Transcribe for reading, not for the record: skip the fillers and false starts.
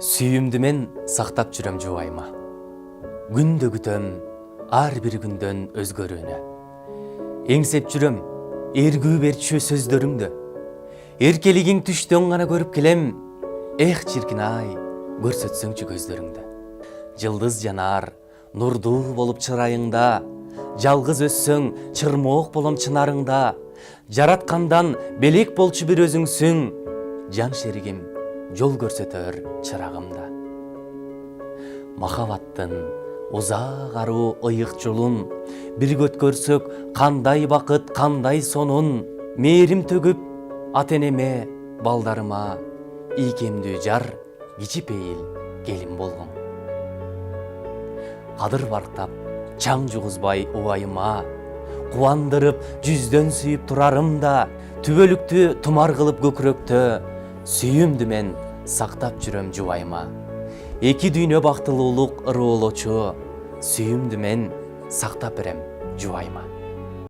Сүйүмдү мен сактап жүрөм жубайма. Күндө күтөм ар бир күндөн өзгөрүүнү. Эңсеп жүрөм эргүү берчү сөздөрүңдү. Эркелигиң түштөн гана көрүп келем. Эх чиркин ай, көрсөтсөңчү көздөрүңдү. Жылдыз жанар, нурдуу болуп чырайыңда. Жалгыз өссөң, чырмоок болом чынарыңда. Жараткандан белек болчу бир өзүңсүң. Жан шеригим, жол көрсөтөр чырагымда. Махабаттын узак аруу ыйык жолун бирге өткөрсөк кандай бакыт, кандай сонун. Мээрим төгүп ата энеме, балдарыма, ийкемдүү жар, кичипейил келин болгом. Кадыр барктап, чаң жугузбай убайыма, кубандырып жүздөн сүйүп турарымда, түбөлүктү тумар кылып көкүрөктө, сүйүмдү мен сактап жүрөм жубайма. Эки дүйнө бактылуулук ырыолочу, сүйүмдү мен сактап берем жубайма.